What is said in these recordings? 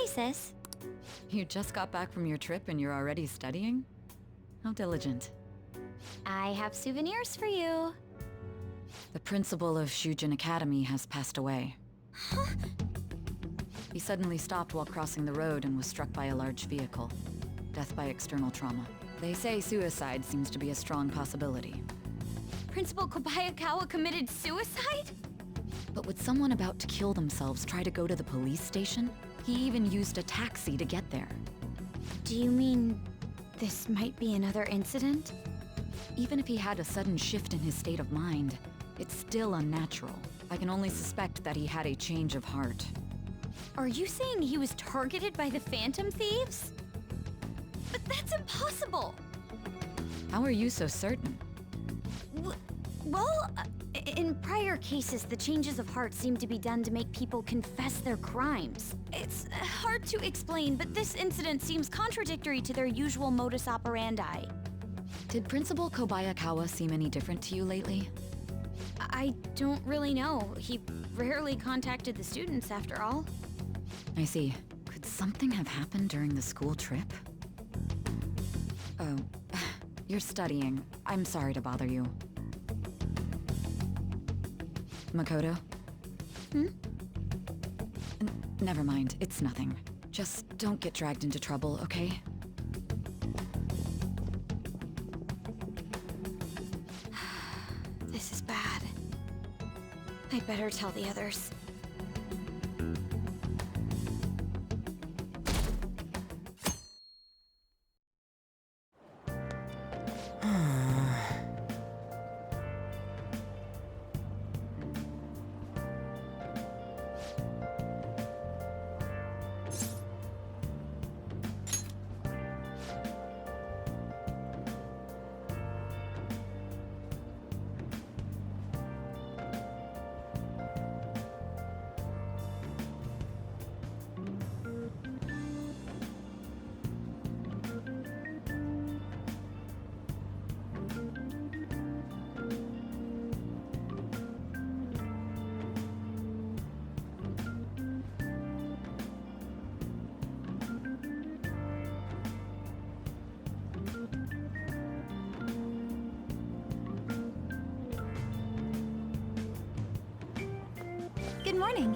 sis. You just got back from your trip and you're already studying? How diligent. I have souvenirs for you. The principal of Shujin Academy has passed away. Huh? He suddenly stopped while crossing the road and was struck by a large vehicle. Death by external trauma. They say suicide seems to be a strong possibility. Principal Kobayakawa committed suicide? But would someone about to kill themselves try to go to the police station? He even used a taxi to get there. Do you mean this might be another incident? Even if he had a sudden shift in his state of mind, it's still unnatural. I can only suspect that he had a change of heart. Are you saying he was targeted by the Phantom Thieves? But that's impossible! How are you so certain? Well, in prior cases, the changes of heart seem to be done to make people confess their crimes. It's hard to explain, but this incident seems contradictory to their usual modus operandi. Did Principal Kobayakawa seem any different to you lately? I don't really know. He rarely contacted the students, after all. I see. Could something have happened during the school trip? Oh, you're studying. I'm sorry to bother you. Makoto? Never mind, it's nothing. Just don't get dragged into trouble, okay? This is bad. I'd better tell the others. Good morning.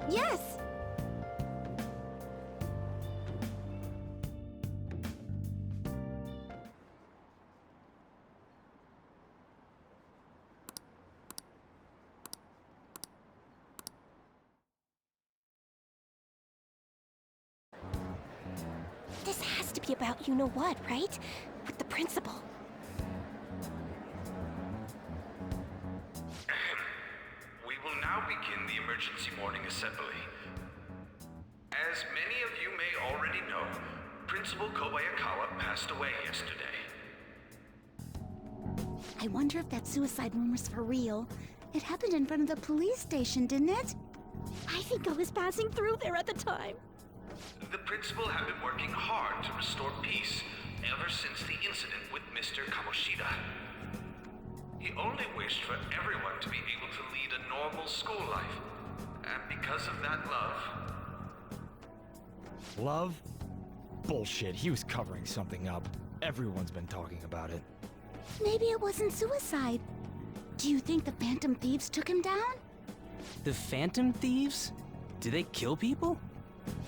Yes! This has to be about you-know-what, right? With the principal. We will now begin the emergency morning assembly. As many of you may already know, Principal Kobayakawa passed away yesterday. I wonder if that suicide rumor's for real. It happened in front of the police station, didn't it? I think I was passing through there at the time. The principal had been working hard to restore peace ever since the incident with Mr. Kamoshida. He only wished for everyone to be able to lead a normal school life. And because of that love... Love? Bullshit, he was covering something up. Everyone's been talking about it. Maybe it wasn't suicide. Do you think the Phantom Thieves took him down? The Phantom Thieves? Do they kill people?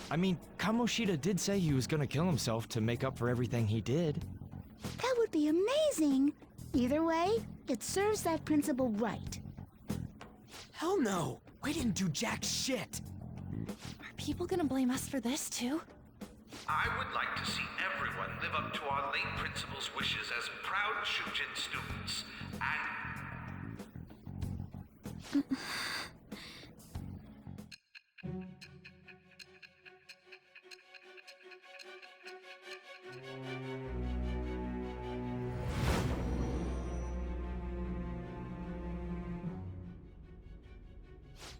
I mean, Kamoshida did say he was gonna kill himself to make up for everything he did. That would be amazing. Either way, it serves that principal right. Hell no! We didn't do jack shit! Are people gonna blame us for this, too? I would like to see everyone live up to our late principal's wishes as proud Shujin students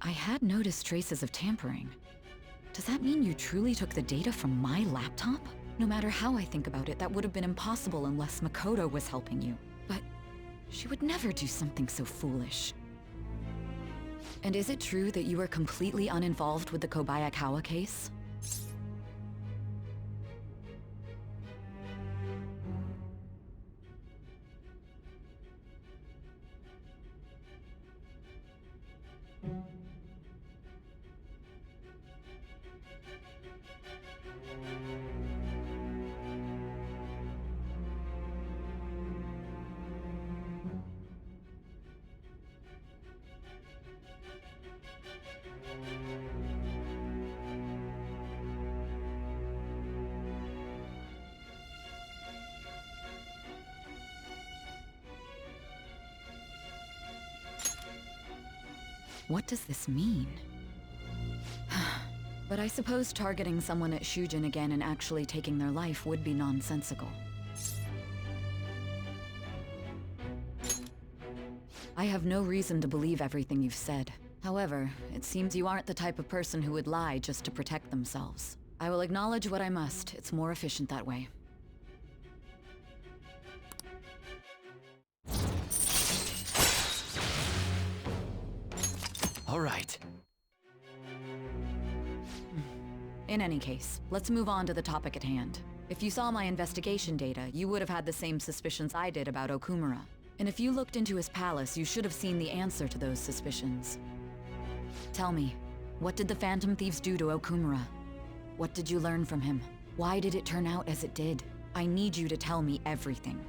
I had noticed traces of tampering. Does that mean you truly took the data from my laptop? No matter how I think about it, that would have been impossible unless Makoto was helping you. But she would never do something so foolish. And is it true that you were completely uninvolved with the Kobayakawa case? What does this mean? But I suppose targeting someone at Shujin again and actually taking their life would be nonsensical. I have no reason to believe everything you've said. However, it seems you aren't the type of person who would lie just to protect themselves. I will acknowledge what I must. It's more efficient that way. All right. In any case, let's move on to the topic at hand. If you saw my investigation data, you would have had the same suspicions I did about Okumura. And if you looked into his palace, you should have seen the answer to those suspicions. Tell me, what did the Phantom Thieves do to Okumura? What did you learn from him? Why did it turn out as it did? I need you to tell me everything.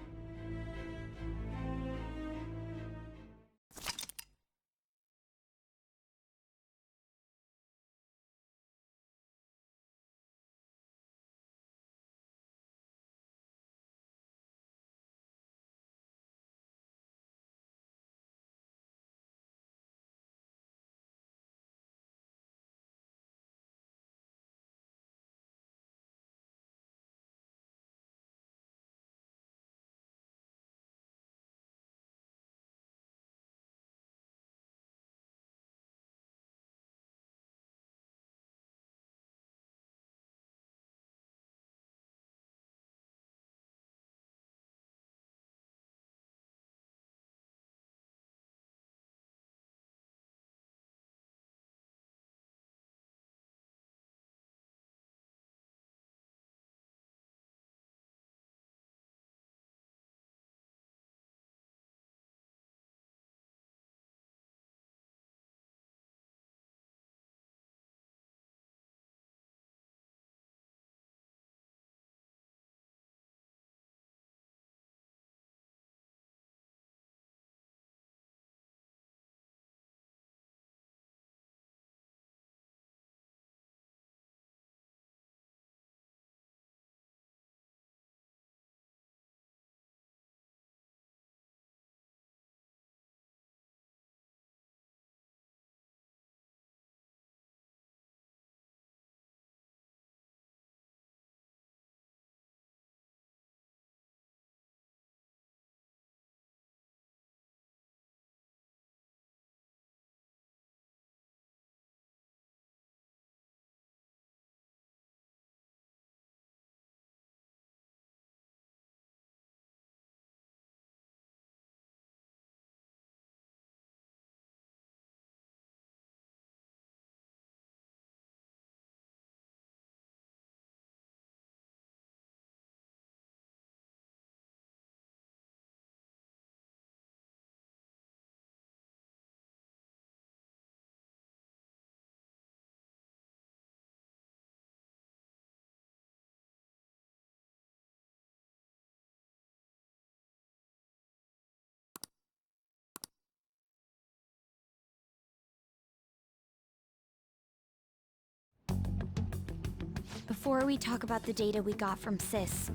Before we talk about the data we got from Sis,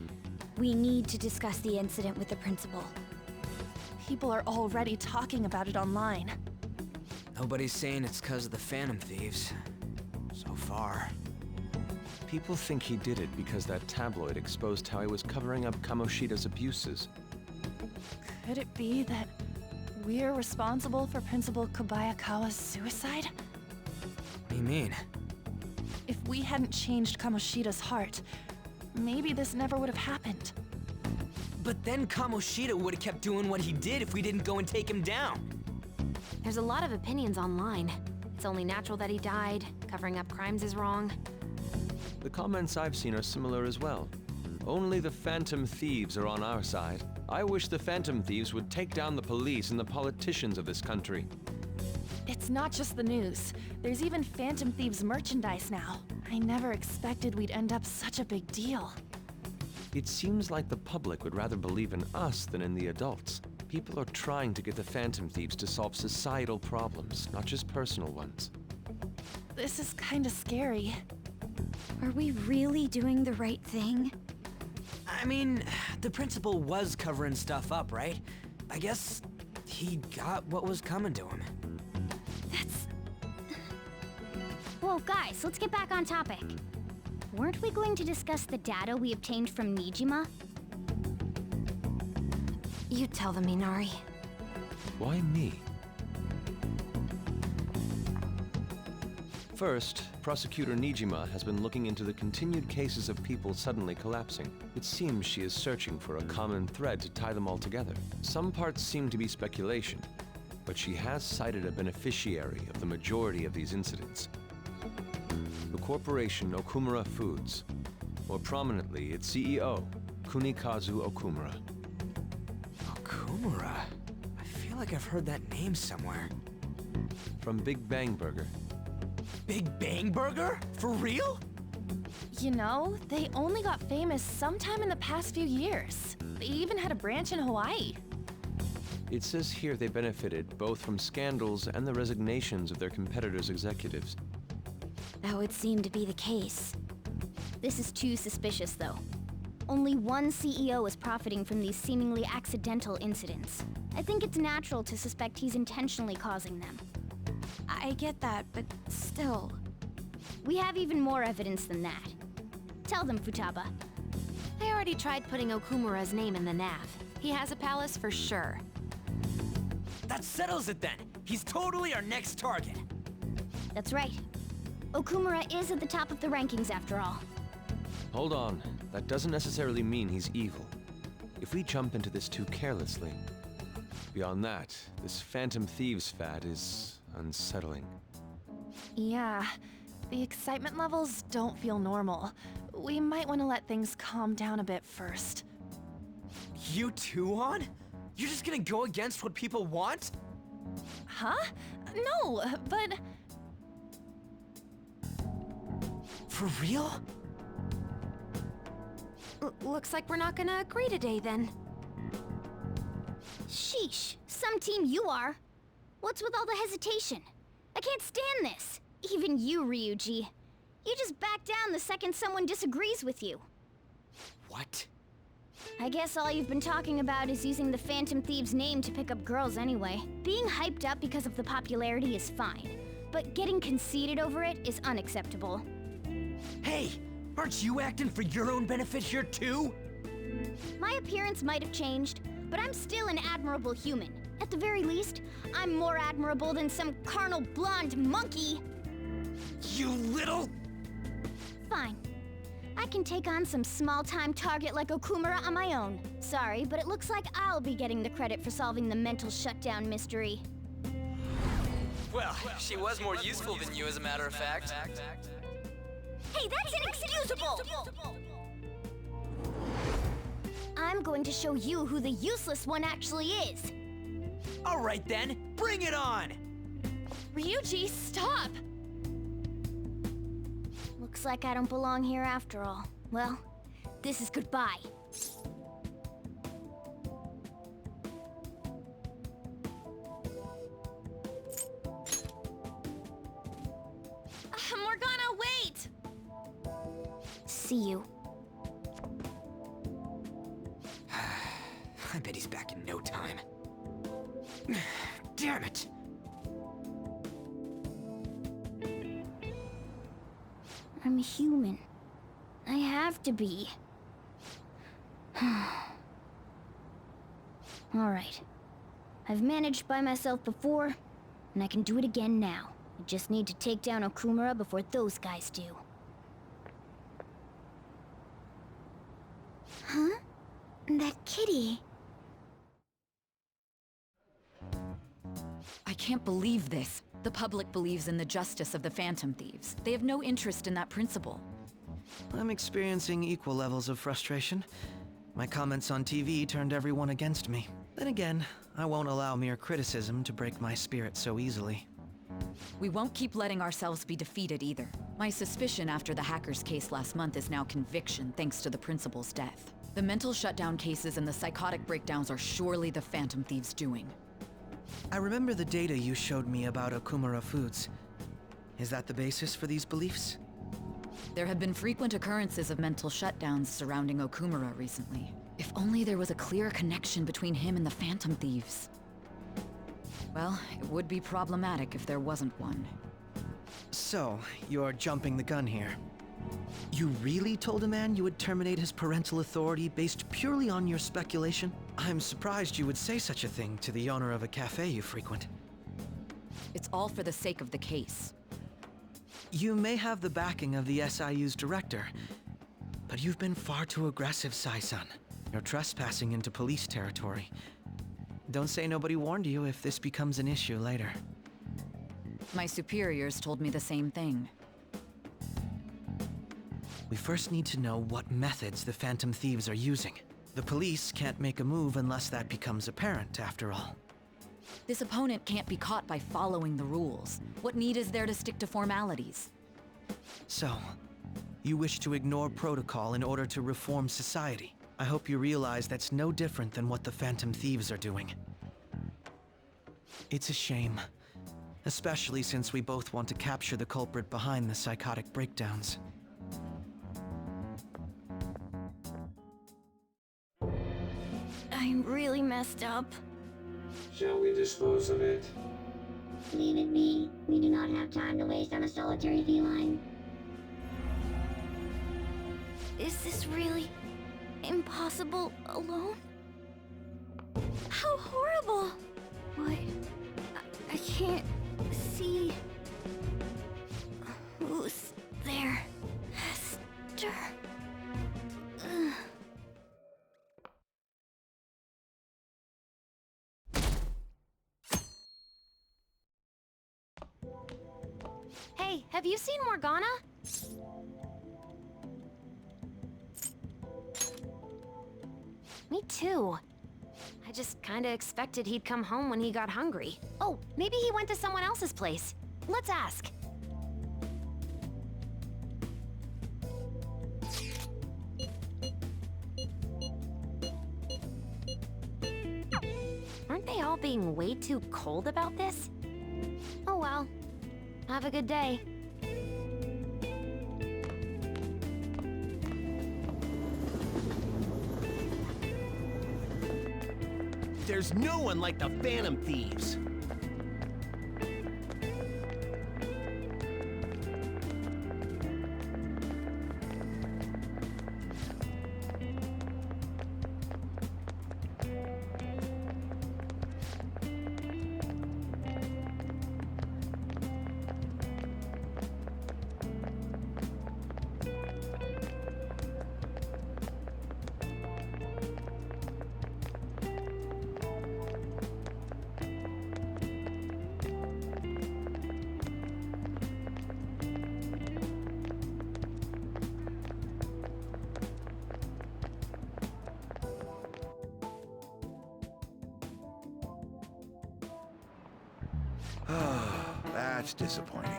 we need to discuss the incident with the principal. People are already talking about it online. Nobody's saying it's because of the Phantom Thieves. So far. People think he did it because that tabloid exposed how he was covering up Kamoshida's abuses. Could it be that we're responsible for Principal Kobayakawa's suicide? do you mean? If we hadn't changed Kamoshida's heart, maybe this never would have happened. But then Kamoshida would have kept doing what he did if we didn't go and take him down. There's a lot of opinions online. It's only natural that he died. Covering up crimes is wrong. The comments I've seen are similar as well. Only the Phantom Thieves are on our side. I wish the Phantom Thieves would take down the police and the politicians of this country. It's not just the news. There's even Phantom Thieves merchandise now. I never expected we'd end up such a big deal. It seems like the public would rather believe in us than in the adults. People are trying to get the Phantom Thieves to solve societal problems, not just personal ones. This is kinda scary. Are we really doing the right thing? I mean, the principal was covering stuff up, right? I guess he got what was coming to him. That's... Whoa, guys, let's get back on topic. Weren't we going to discuss the data we obtained from Nijima? You tell them, Minari. Why me? First, Prosecutor Nijima has been looking into the continued cases of people suddenly collapsing. It seems she is searching for a common thread to tie them all together. Some parts seem to be speculation, but she has cited a beneficiary of the majority of these incidents. The corporation Okumura Foods, more prominently its CEO, Kunikazu Okumura. Okumura? I feel like I've heard that name somewhere. From Big Bang Burger. Big Bang Burger? For real? You know, they only got famous sometime in the past few years. They even had a branch in Hawaii. It says here they benefited both from scandals and the resignations of their competitors' executives. That would seem to be the case. This is too suspicious, though. Only one CEO is profiting from these seemingly accidental incidents. I think it's natural to suspect he's intentionally causing them. I get that, but still. We have even more evidence than that. Tell them, Futaba. I already tried putting Okumura's name in the nav. He has a palace for sure. That settles it then. He's totally our next target. That's right. Okumura is at the top of the rankings after all. Hold on, that doesn't necessarily mean he's evil. If we jump into this too carelessly. Beyond that, this Phantom Thieves fad is unsettling. Yeah, the excitement levels don't feel normal. We might want to let things calm down a bit first. You too, On? You're just gonna go against what people want? Huh? No, but... For real? Looks like we're not gonna agree today, then. Sheesh, some team you are. What's with all the hesitation? I can't stand this. Even you, Ryuji. You just back down the second someone disagrees with you. What? I guess all you've been talking about is using the Phantom Thieves' name to pick up girls anyway. Being hyped up because of the popularity is fine, but getting conceited over it is unacceptable. Hey, aren't you acting for your own benefit here too? My appearance might have changed, but I'm still an admirable human. At the very least, I'm more admirable than some carnal blonde monkey. You little... Fine. I can take on some small-time target like Okumura on my own. Sorry, but it looks like I'll be getting the credit for solving the mental shutdown mystery. Well, she was more useful than you, as a matter of fact. Hey, that's inexcusable! I'm going to show you who the useless one actually is. All right then, bring it on! Ryuji, stop! Looks like I don't belong here after all. Well, this is goodbye. Morgana, wait! See you. I bet he's back in no time. Damn it! I'm human. I have to be. Alright. I've managed by myself before, and I can do it again now. I just need to take down Okumura before those guys do. Huh? That kitty. I can't believe this. The public believes in the justice of the Phantom Thieves. They have no interest in that principle. I'm experiencing equal levels of frustration. My comments on TV turned everyone against me. Then again, I won't allow mere criticism to break my spirit so easily. We won't keep letting ourselves be defeated either. My suspicion after the hacker's case last month is now conviction thanks to the principal's death. The mental shutdown cases and the psychotic breakdowns are surely the Phantom Thieves' doing. I remember the data you showed me about Okumura Foods. Is that the basis for these beliefs? There have been frequent occurrences of mental shutdowns surrounding Okumura recently. If only there was a clear connection between him and the Phantom Thieves. Well, it would be problematic if there wasn't one. So, you're jumping the gun here. You really told a man you would terminate his parental authority based purely on your speculation? I'm surprised you would say such a thing to the owner of a cafe you frequent. It's all for the sake of the case. You may have the backing of the SIU's director, but you've been far too aggressive, Sai-san. You're trespassing into police territory. Don't say nobody warned you if this becomes an issue later. My superiors told me the same thing. We first need to know what methods the Phantom Thieves are using. The police can't make a move unless that becomes apparent, after all. This opponent can't be caught by following the rules. What need is there to stick to formalities? So, you wish to ignore protocol in order to reform society. I hope you realize that's no different than what the Phantom Thieves are doing. It's a shame, especially since we both want to capture the culprit behind the psychotic breakdowns. I'm really messed up. Shall we dispose of it? Leave it be. We do not have time to waste on a solitary feline. Is this really impossible alone? How horrible! What? I can't see. Who's there? Hester. Ugh. Hey, have you seen Morgana? Me too. I just kinda expected he'd come home when he got hungry. Oh, maybe he went to someone else's place. Let's ask. Aren't they all being way too cold about this? Oh well. Have a good day. There's no one like the Phantom Thieves. That's disappointing.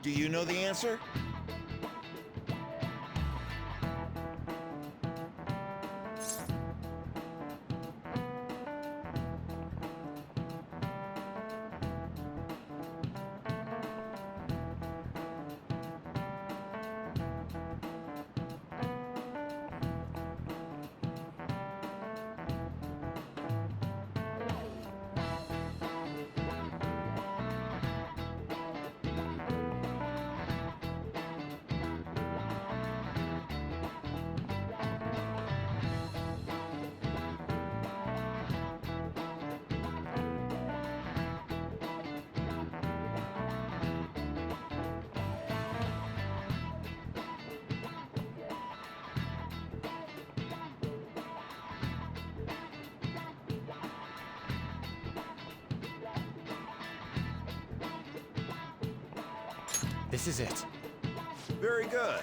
Do you know the answer? This is it. Very good.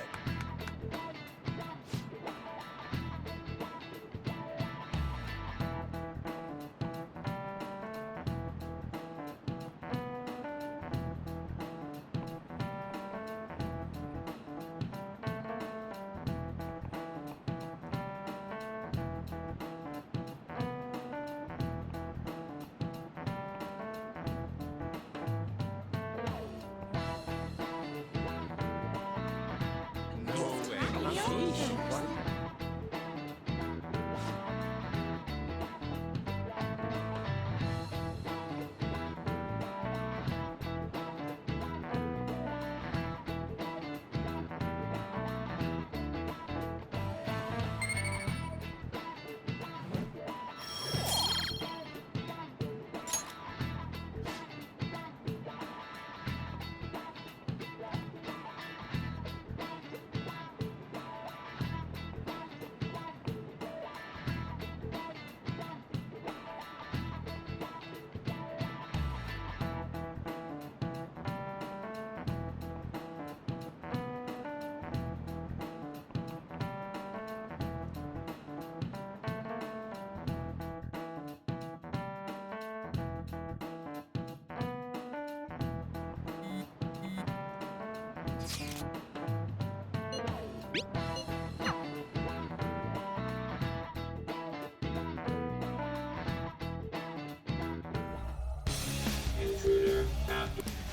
Intruder,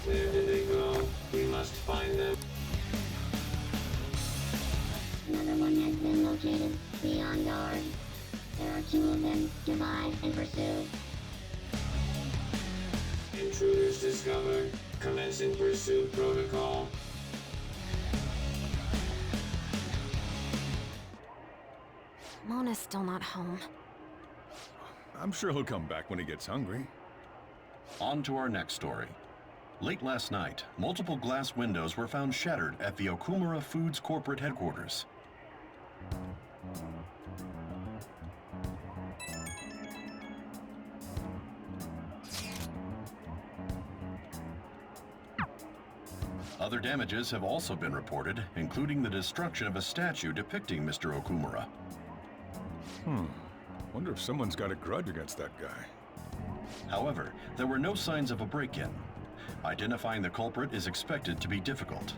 where did they go? We must find them. Another one has been located. Be on guard. There are 2 of them. Divide and pursue. Intruders discovered. Commencing pursuit protocol. Mona's still not home. I'm sure he'll come back when he gets hungry. On to our next story. Late last night, multiple glass windows were found shattered at the Okumura Foods corporate headquarters. Other damages have also been reported, including the destruction of a statue depicting Mr. Okumura. Wonder if someone's got a grudge against that guy. However, there were no signs of a break-in. Identifying the culprit is expected to be difficult.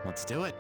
Let's do it.